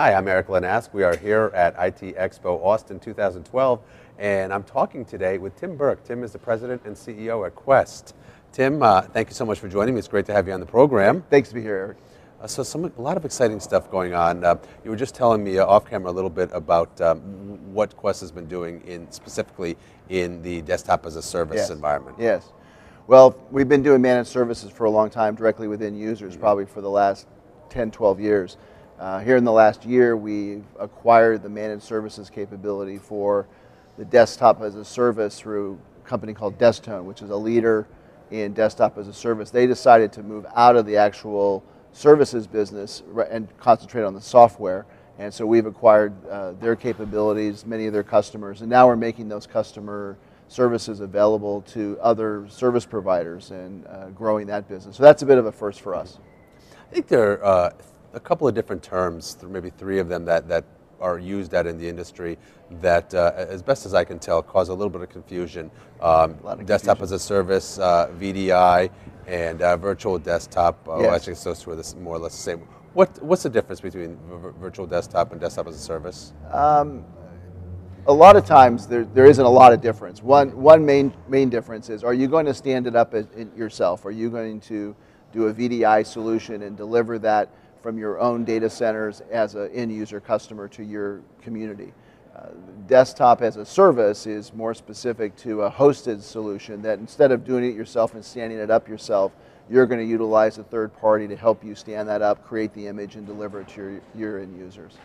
Hi, I'm Erik Linask. We are here at IT Expo Austin 2012, and I'm talking today with Tim Burke. Tim is the president and CEO at Quest. Tim, thank you so much for joining me. It's great to have you on the program. Thanks to be here, Erik. A lot of exciting stuff going on. You were just telling me off camera a little bit about what Quest has been doing specifically in the desktop as a service environment. Yes. Well, we've been doing managed services for a long time directly within users, probably for the last 10, 12 years. Here in the last year, we've acquired the managed services capability for the desktop as a service through a company called Destone, which is a leader in desktop as a service. They decided to move out of the actual services business and concentrate on the software. And so we've acquired their capabilities, many of their customers, and now we're making those customer services available to other service providers and growing that business. So that's a bit of a first for us. I think there are a couple of different terms, maybe three of them that are used out in the industry that, as best as I can tell, cause a little bit of confusion. Desktop as a service, VDI, and virtual desktop. Well, actually, those two are more or less the same. What's the difference between virtual desktop and desktop as a service? A lot of times there isn't a lot of difference. One main difference is, are you going to stand it up yourself? Are you going to do a VDI solution and deliver that from your own data centers as an end user customer to your community? Desktop as a service is more specific to a hosted solution that instead of doing it yourself and standing it up yourself, you're going to utilize a third party to help you stand that up, create the image, and deliver it to your end users.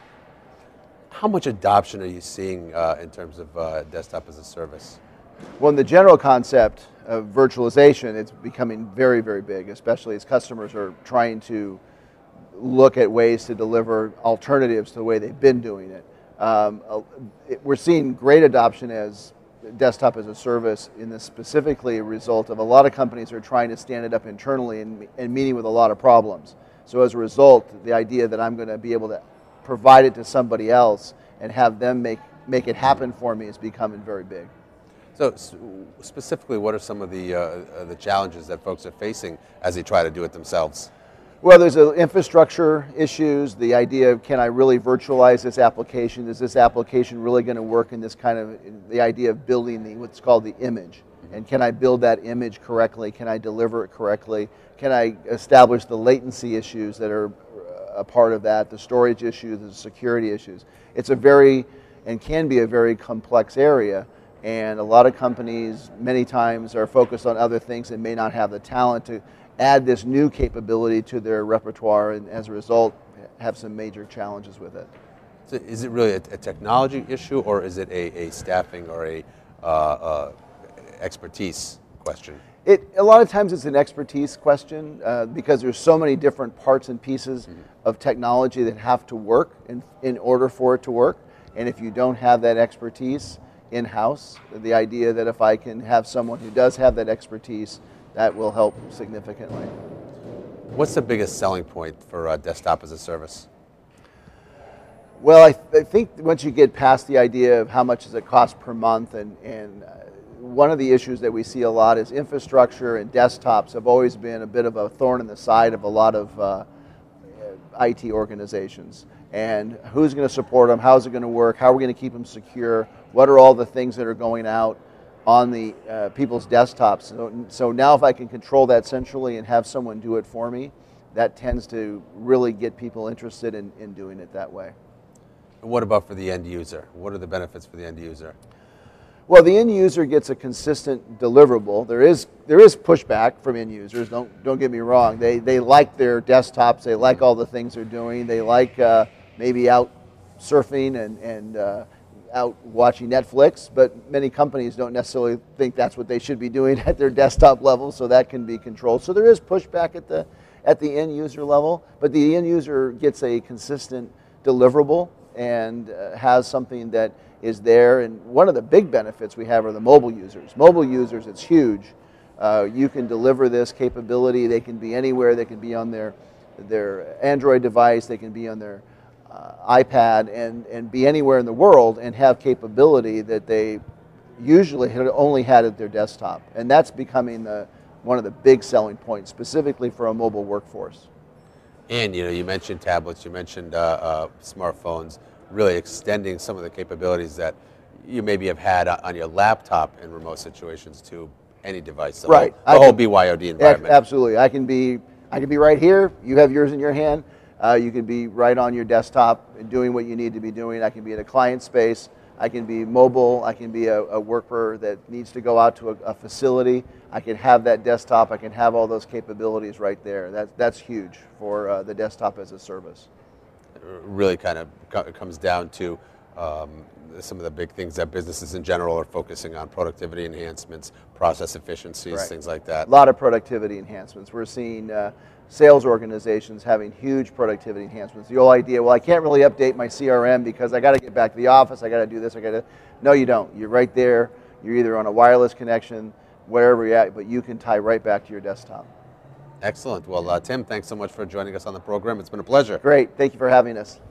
How much adoption are you seeing in terms of desktop as a service? Well, in the general concept of virtualization, it's becoming very, very big, especially as customers are trying to look at ways to deliver alternatives to the way they've been doing it. We're seeing great adoption as desktop as a service in this specifically a result of a lot of companies are trying to stand it up internally and meeting with a lot of problems. So as a result, the idea that I'm going to be able to provide it to somebody else and have them make it happen for me is becoming very big. So specifically, what are some of the challenges that folks are facing as they try to do it themselves? Well, there's infrastructure issues, the idea of can I really virtualize this application? Is this application really going to work in this kind of, the idea of building what's called the image? And can I build that image correctly? Can I deliver it correctly? Can I establish the latency issues that are a part of that, the storage issues, the security issues? It's a very, and can be a very complex area. And a lot of companies many times are focused on other things and may not have the talent to add this new capability to their repertoire, and as a result have some major challenges with it. So is it really a technology issue, or is it a staffing or a expertise question? A lot of times it's an expertise question because there's so many different parts and pieces of technology that have to work in order for it to work. And if you don't have that expertise in-house, the idea that if I can have someone who does have that expertise, that will help significantly. What's the biggest selling point for desktop as a service? Well, I think once you get past the idea of how much does it cost per month, and one of the issues that we see a lot is infrastructure and desktops have always been a bit of a thorn in the side of a lot of IT organizations. And who's going to support them? How's it going to work? How are we going to keep them secure? What are all the things that are going out on the people's desktops? So now if I can control that centrally and have someone do it for me, that tends to really get people interested in doing it that way. And what about for the end user? What are the benefits for the end user? Well, the end user gets a consistent deliverable. There is pushback from end users, don't get me wrong. They like their desktops, they like all the things they're doing, they like maybe out surfing and out watching Netflix, but many companies don't necessarily think that's what they should be doing at their desktop level, so that can be controlled. So there is pushback at the end user level, but the end user gets a consistent deliverable and has something that is there. And one of the big benefits we have are the mobile users. Mobile users, it's huge. You can deliver this capability. They can be anywhere. They can be on their Android device. They can be on their iPad and be anywhere in the world and have capability that they usually had only had at their desktop. And that's becoming one of the big selling points, specifically for a mobile workforce. And you mentioned tablets, you mentioned smartphones, really extending some of the capabilities that you maybe have had on your laptop in remote situations to any device, the Right. whole BYOD environment. Absolutely. I can be right here. You have yours in your hand. You can be right on your desktop doing what you need to be doing. I can be in a client space. I can be mobile. I can be a worker that needs to go out to a facility. I can have that desktop. I can have all those capabilities right there. That's huge for the desktop as a service. It really kind of comes down to some of the big things that businesses in general are focusing on: productivity enhancements, process efficiencies, Right. things like that. A lot of productivity enhancements. We're seeing sales organizations having huge productivity enhancements. The whole idea, well, I can't really update my CRM because I got to get back to the office, I got to do this, No, you don't. You're right there. You're either on a wireless connection, wherever you're at, but you can tie right back to your desktop. Excellent. Well, Tim, thanks so much for joining us on the program. It's been a pleasure. Great. Thank you for having us.